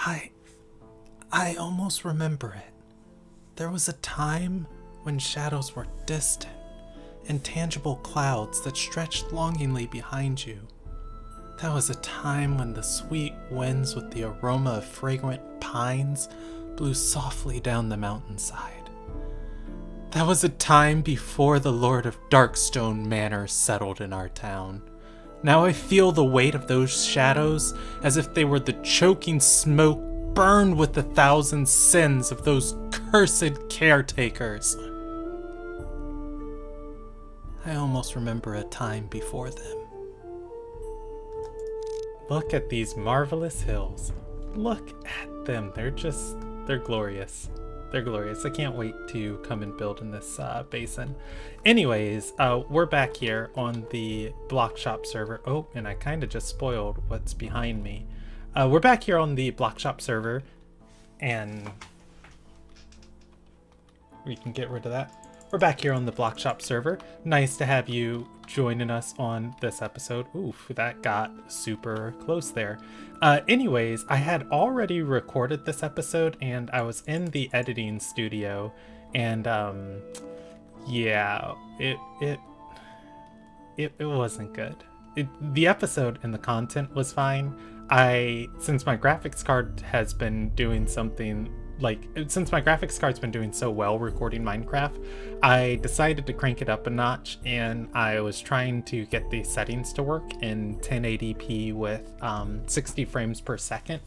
I I almost remember it. There was a time when shadows were distant, intangible clouds that stretched longingly behind you. That was a time when the sweet winds with the aroma of fragrant pines blew softly down the mountainside. That was a time before the Lord of Darkstone Manor settled in our town. Now I feel the weight of those shadows as if they were the choking smoke burned with the 1,000 sins of those cursed caretakers. I almost remember a time before them. Look at these marvelous hills. Look at them. They're glorious. They're glorious. I can't wait to come and build in this basin. Anyways, we're back here on the block shop server. Oh, and I kind of just spoiled what's behind me. We're back here on the block shop server, and we can get rid of that. We're back here on the block shop server. Nice to have you joining us on this episode. Oof, that got super close there. Anyways, I had already recorded this episode and I was in the editing studio, and yeah, it wasn't good. The episode and the content was fine. Since my graphics card has been doing something since my graphics card's been doing so well recording Minecraft, I decided to crank it up a notch, and I was trying to get the settings to work in 1080p with 60 frames per second,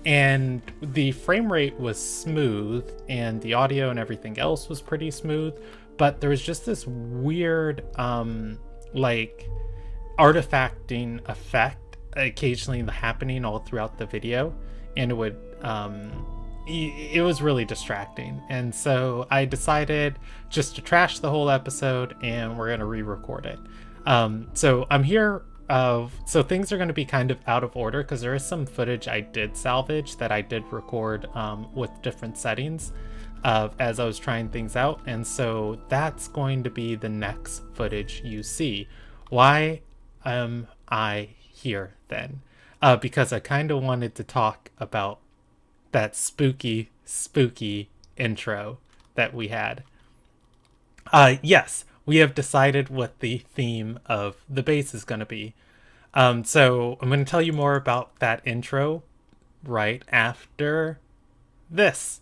and the frame rate was smooth and the audio and everything else was pretty smooth, but there was just this weird artifacting effect occasionally happening all throughout the video, and it was really distracting. And so I decided just to trash the whole episode, and we're going to re-record it. So I'm here. So things are going to be kind of out of order because there is some footage I did salvage that I did record with different settings as I was trying things out. And so that's going to be the next footage you see. Why am I here then? Because I kind of wanted to talk about that spooky intro that we had. Yes, we have decided what the theme of the base is going to be. So I'm going to tell you more about that intro right after this.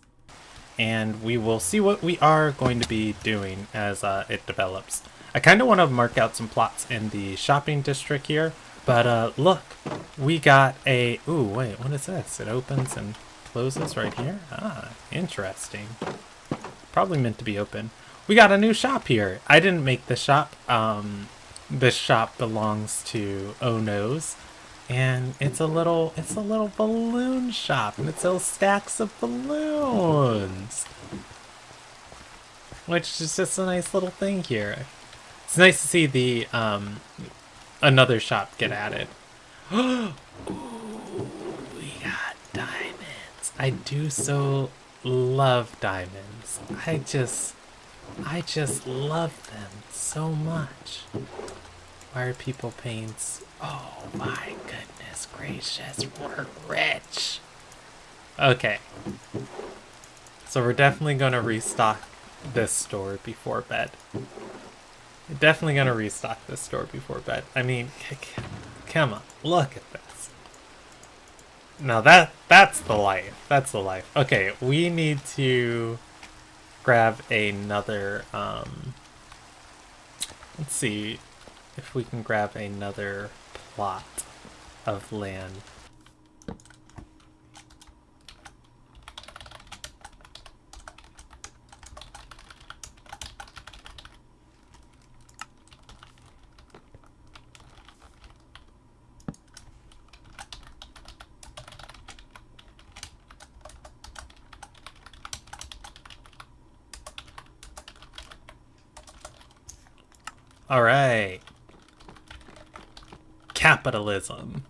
And we will see what we are going to be doing as it develops. I kind of want to mark out some plots in the shopping district here. But look, we got a... Ooh, wait, what is this? It opens and closes right here. Ah, interesting. Probably meant to be open. We got a new shop here. I didn't make this shop. This shop belongs to Oh No's, and it's a little balloon shop, and it sells stacks of balloons, which is just a nice little thing here. It's nice to see the another shop get added. Ooh, we got diamonds. I do so love diamonds. I just love them so much. Why are people paying? Oh my goodness gracious, we're rich. Okay. So we're definitely going to restock this store before bed. Definitely going to restock this store before bed. I mean, come on, look at this. Now that's the life. That's the life. Okay, we need to grab another, let's see if we can grab another plot of land. All right. Capitalism.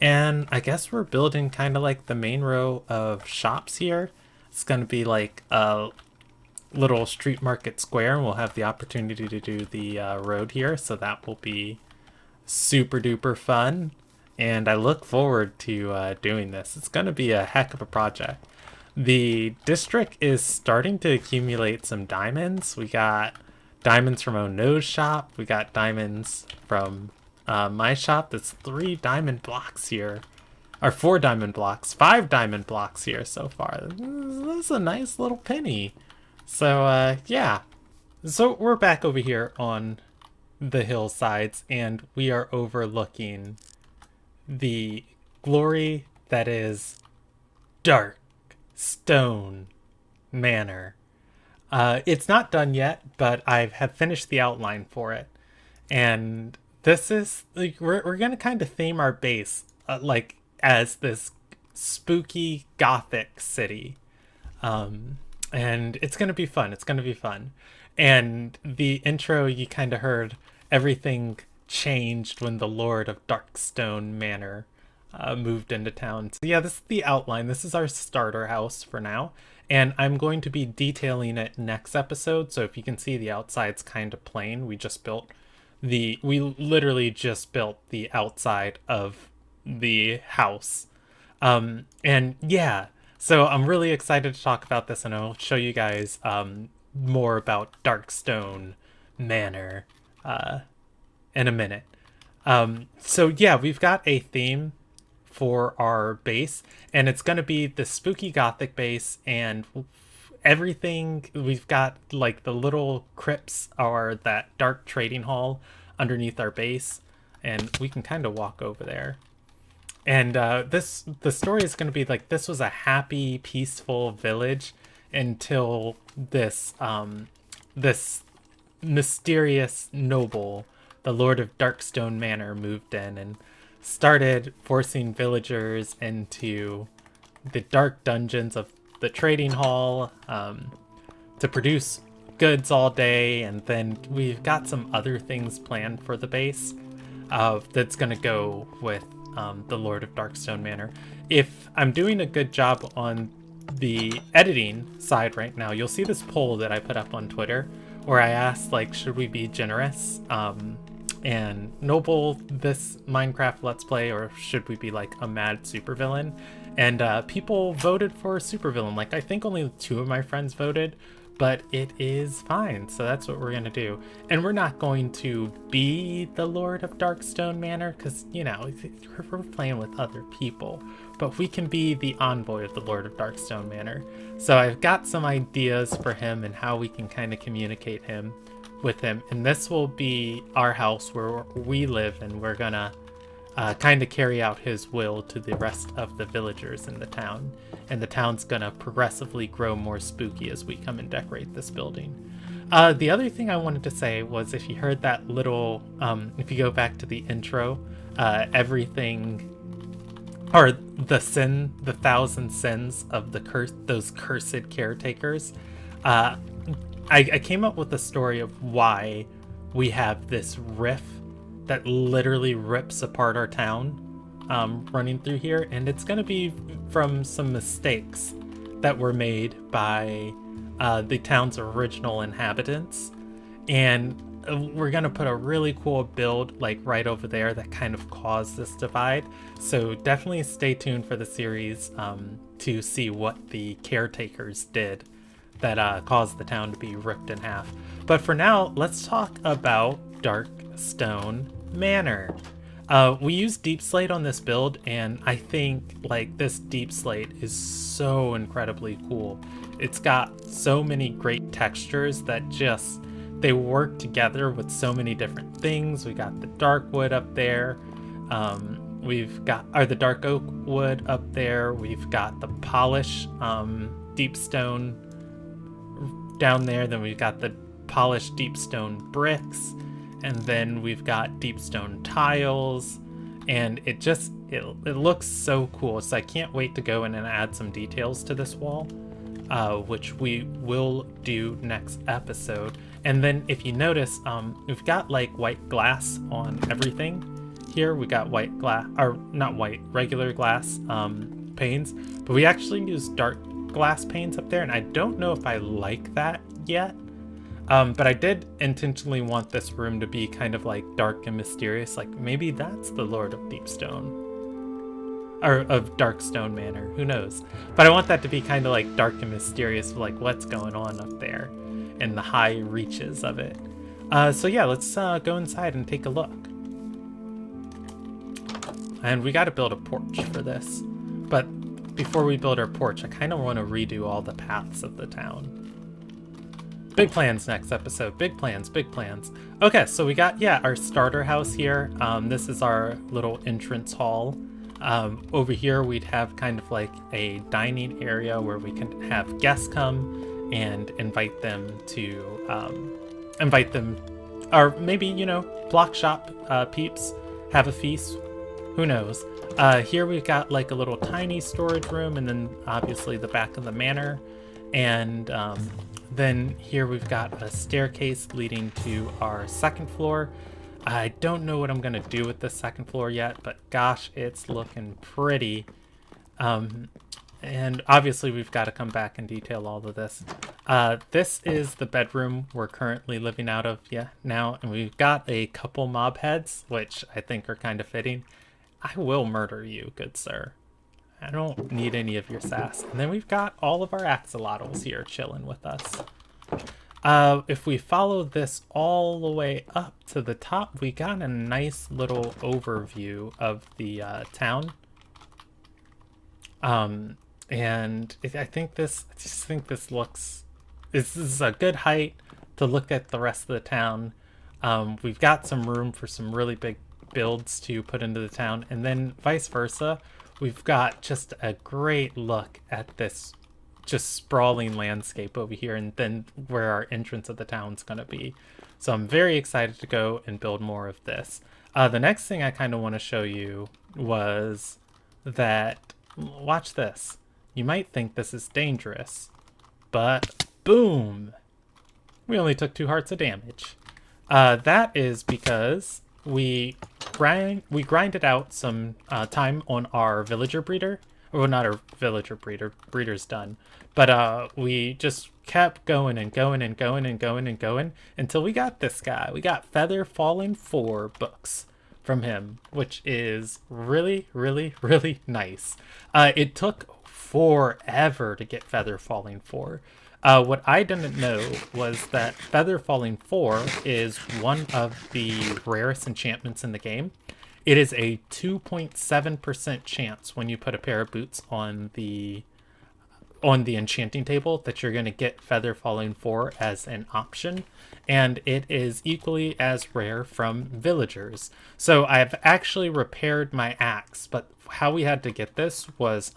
And I guess we're building kind of like the main row of shops here. It's going to be like a little street market square, and we'll have the opportunity to do the road here. So that will be super duper fun. and I look forward to doing this. It's going to be a heck of a project. The district is starting to accumulate some diamonds. We got diamonds from Oh No's shop. We got diamonds from my shop. There's 3 diamond blocks here. Or 4 diamond blocks. 5 diamond blocks here so far. This is a nice little penny. So, yeah. So we're back over here on the hillsides, and we are overlooking the glory that is Darkstone Manor. It's not done yet, but I have finished the outline for it. And this is, like, we're going to kind of theme our base, like, as this spooky gothic city. And it's going to be fun. It's going to be fun. And the intro, you kind of heard everything changed when the Lord of Darkstone Manor moved into town. So yeah, this is the outline. This is our starter house for now. And I'm going to be detailing it next episode. So if you can see, the outside's kind of plain. We literally just built the outside of the house. And yeah, so I'm really excited to talk about this, and I'll show you guys more about Darkstone Manor in a minute. So yeah, we've got a theme for our base, and it's going to be the spooky gothic base, and everything. We've got like the little crypts or that dark trading hall underneath our base, and we can kind of walk over there. And the story is going to be like, this was a happy, peaceful village until this this mysterious noble, the Lord of Darkstone Manor, moved in and started forcing villagers into the dark dungeons of the trading hall to produce goods all day. And then we've got some other things planned for the base that's going to go with the Lord of Darkstone Manor. If I'm doing a good job on the editing side right now, you'll see this poll that I put up on Twitter where I asked, like, should we be generous and noble this Minecraft Let's Play, or should we be like a mad supervillain? And people voted for supervillain. Like, I think only 2 of my friends voted, but it is fine. So that's what we're going to do. And we're not going to be the Lord of Darkstone Manor because, you know, we're playing with other people. But we can be the envoy of the Lord of Darkstone Manor. So I've got some ideas for him and how we can kind of communicate with him. And this will be our house where we live, and we're going to kind of carry out his will to the rest of the villagers in the town. And the town's gonna progressively grow more spooky as we come and decorate this building. The other thing I wanted to say was, if you heard that little, if you go back to the intro, everything, or the 1,000 sins of those cursed caretakers, I came up with a story of why we have this riff that literally rips apart our town running through here, and it's going to be from some mistakes that were made by the town's original inhabitants. And we're going to put a really cool build like right over there that kind of caused this divide. So definitely stay tuned for the series to see what the caretakers did that caused the town to be ripped in half. But for now, let's talk about Darkstone Manor. We used deep slate on this build, and I think like this deep slate is so incredibly cool. It's got so many great textures that just, they work together with so many different things. We got the dark wood up there. We've got the dark oak wood up there. We've got the polish deep stone down there. Then we've got the polished deep stone bricks. And then we've got deep stone tiles, and it looks so cool. So I can't wait to go in and add some details to this wall, which we will do next episode. And then if you notice, we've got like white glass on everything here. We got white glass, or not white, regular glass panes, but we actually use dark glass panes up there, and I don't know if I like that yet. But I did intentionally want this room to be kind of like dark and mysterious, like maybe that's the Lord of Deepstone or of Darkstone Manor. Who knows? But I want that to be kind of like dark and mysterious, like what's going on up there in the high reaches of it. So yeah, let's go inside and take a look. And we got to build a porch for this. But before we build our porch, I kind of want to redo all the paths of the town. Big plans next episode. Big plans, big plans. Okay, so we got, yeah, our starter house here. This is our little entrance hall. Over here, we'd have kind of like a dining area where we can have guests come and invite them, or maybe, you know, block shop peeps, have a feast. Who knows? Here we've got like a little tiny storage room, and then obviously the back of the manor. And then here we've got a staircase leading to our second floor. I don't know what I'm gonna do with the second floor yet, but gosh, it's looking pretty. And obviously we've got to come back and detail all of this. This is the bedroom we're currently living out of now, and we've got a couple mob heads, which I think are kind of fitting. I will murder you, good sir. I don't need any of your sass. And then we've got all of our axolotls here chilling with us. If we follow this all the way up to the top, we got a nice little overview of the town. And I just think this is a good height to look at the rest of the town. We've got some room for some really big builds to put into the town, and then vice versa. We've got just a great look at this just sprawling landscape over here, and then where our entrance of the town's going to be. So I'm very excited to go and build more of this. The next thing I kind of want to show you was that, watch this. You might think this is dangerous, but boom! We only took 2 hearts of damage. That is because we grinded out some time on our villager breeder. Well, not our villager breeder. Breeder's done. But we just kept going and going and going and going and going until we got this guy. We got Feather Falling 4 books from him, which is really, really, really nice. It took forever to get Feather Falling 4. What I didn't know was that Feather Falling 4 is one of the rarest enchantments in the game. It is a 2.7% chance when you put a pair of boots on the enchanting table that you're going to get Feather Falling 4 as an option, and it is equally as rare from villagers. So I've actually repaired my axe, but how we had to get this was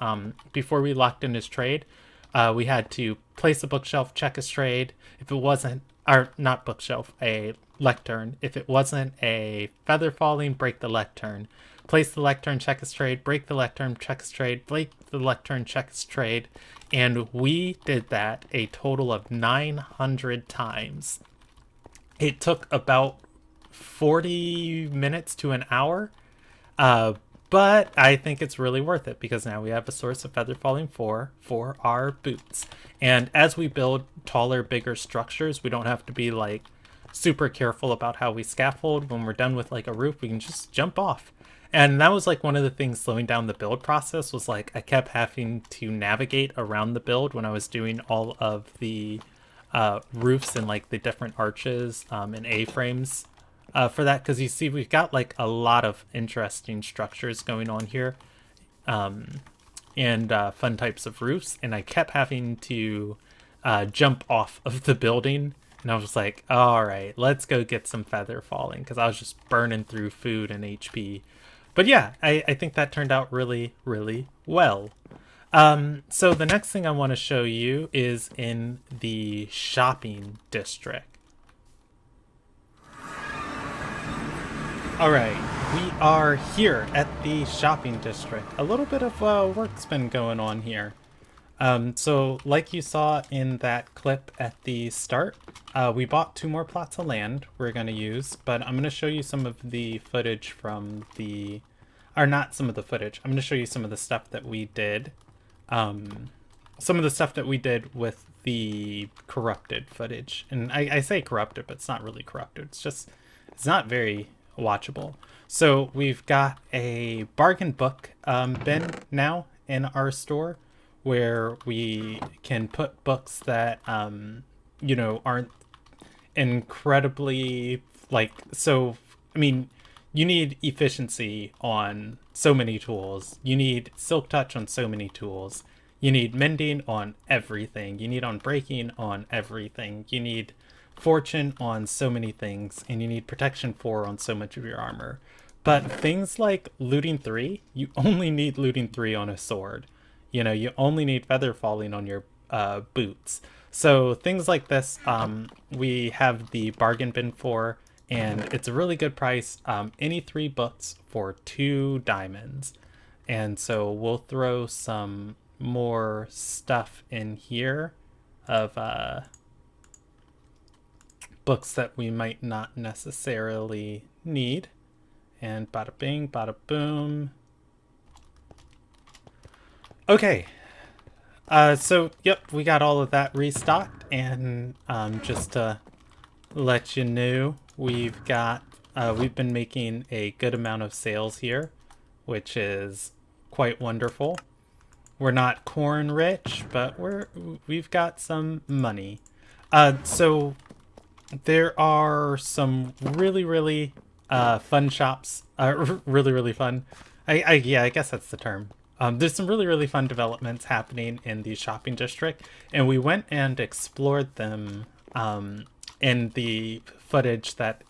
before we locked in his trade, we had to place a bookshelf, check his trade. If it wasn't, or not bookshelf, a lectern. If it wasn't a feather falling, break the lectern. Place the lectern, check his trade, break the lectern, check his trade, break the lectern, check his trade. And we did that a total of 900 times. It took about 40 minutes to an hour. But I think it's really worth it because now we have a source of Feather Falling 4 for our boots. And as we build taller, bigger structures, we don't have to be like super careful about how we scaffold. When we're done with like a roof, we can just jump off. And that was like one of the things slowing down the build process was like I kept having to navigate around the build when I was doing all of the roofs and like the different arches and A-frames. For that, because you see we've got like a lot of interesting structures going on here and fun types of roofs, and I kept having to jump off of the building, and I was like, all right, let's go get some feather falling, because I was just burning through food and HP. But yeah, I think that turned out really, really well. So the next thing I want to show you is in the shopping district. All right, we are here at the shopping district. A little bit of work's been going on here. So like you saw in that clip at the start, we bought 2 more plots of land we're going to use, but I'm going to show you some of the footage from the, or not some of the footage, I'm going to show you some of the stuff that we did. Some of the stuff that we did with the corrupted footage. And I say corrupted, but it's not really corrupted. It's just, it's not very watchable. So we've got a bargain book bin now in our store where we can put books that aren't incredibly I mean, you need efficiency on so many tools. You need silk touch on so many tools. You need mending on everything. You need on breaking on everything. You need fortune on so many things, and you need protection 4 on so much of your armor. But things like looting 3, you only need looting 3 on a sword. You only need feather falling on your boots. So things like this, we have the bargain bin for, and it's a really good price. Any 3 books for 2 diamonds. And so we'll throw some more stuff in here of books that we might not necessarily need. And bada bing, bada boom. Okay. So, yep, we got all of that restocked. And just to let you know, we've been making a good amount of sales here, which is quite wonderful. We're not corn rich, but we've got some money. So there are some really, really fun shops. Really, really fun. I guess that's the term. There's some really, really fun developments happening in the shopping district, and we went and explored them in the footage that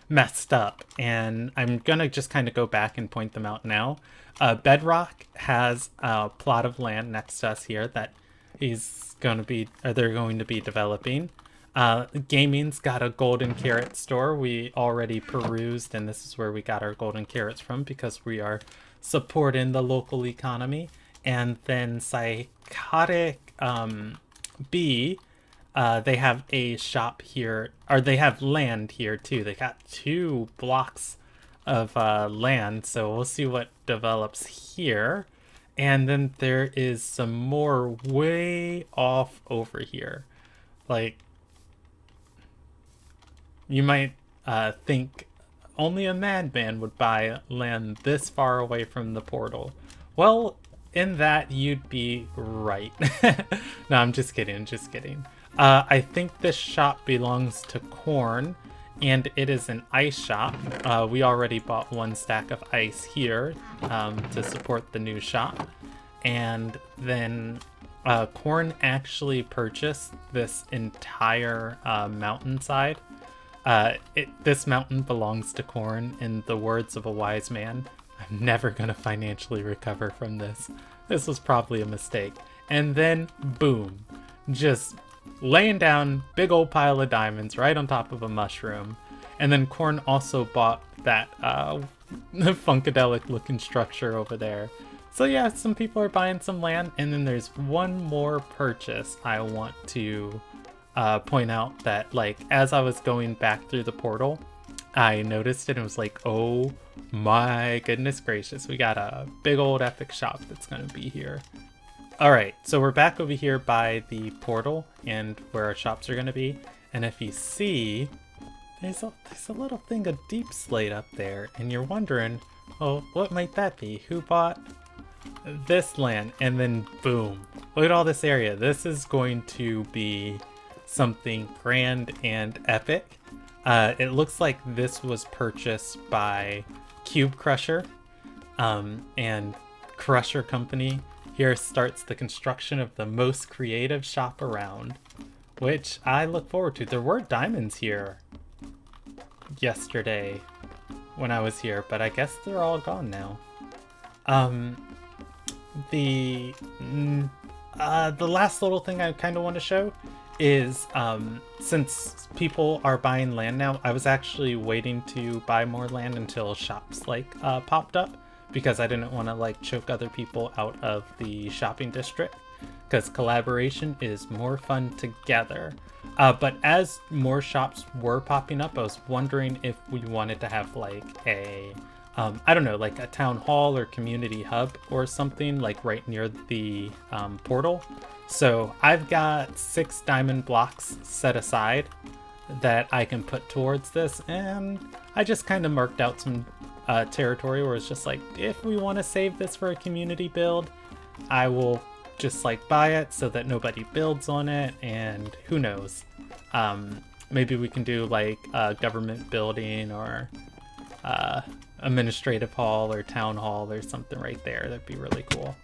messed up, and I'm gonna just kind of go back and point them out now. Bedrock has a plot of land next to us here that they're going to be developing. Gaming's got a golden carrot store we already perused, and this is where we got our golden carrots from because we are supporting the local economy. And then Psychotic B, they have a shop here, or they have land here too. They got 2 blocks of land, so we'll see what develops here. And then there is some more way off over here. Like, you might think only a madman would buy land this far away from the portal. Well, in that you'd be right. No, I'm just kidding, I think this shop belongs to Corn, and it is an ice shop. We already bought 1 stack of ice here to support the new shop. And then Corn actually purchased this entire mountainside. This mountain belongs to Corn. In the words of a wise man, I'm never gonna financially recover from this. This was probably a mistake. And then, boom, just laying down big old pile of diamonds right on top of a mushroom. And then Corn also bought that funkadelic looking structure over there. So yeah, some people are buying some land. And then there's one more purchase I want to point out that, like, as I was going back through the portal, I noticed it and was like, oh my goodness gracious, we got a big old epic shop that's gonna be here. Alright, so we're back over here by the portal and where our shops are gonna be. And if you see, there's a little thing of deep slate up there, and you're wondering, oh, what might that be? Who bought this land? And then boom, look at all this area. This is going to be something grand and epic. It looks like this was purchased by Cube Crusher, and Crusher Company here starts the construction of the most creative shop around, which I look forward to. There were diamonds here yesterday when I was here, but I guess they're all gone now. The last little thing I kind of want to show is, since people are buying land now, I was actually waiting to buy more land until shops popped up, because I didn't want to choke other people out of the shopping district, because collaboration is more fun together. But as more shops were popping up, I was wondering if we wanted to have a I don't know, a town hall or community hub or something right near the portal. So I've got 6 diamond blocks set aside that I can put towards this, and I just kind of marked out some territory where it's just like, if we want to save this for a community build, I will just like buy it so that nobody builds on it, and who knows, maybe we can do like a government building or administrative hall or town hall or something right there. That'd be really cool.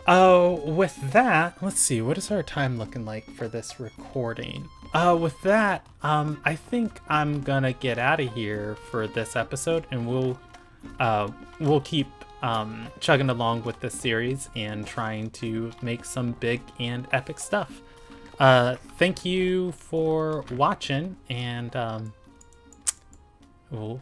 Oh, with that, let's see, what is our time looking like for this recording? With that, I think I'm gonna get out of here for this episode, and we'll keep chugging along with this series and trying to make some big and epic stuff. Thank you for watching, and we'll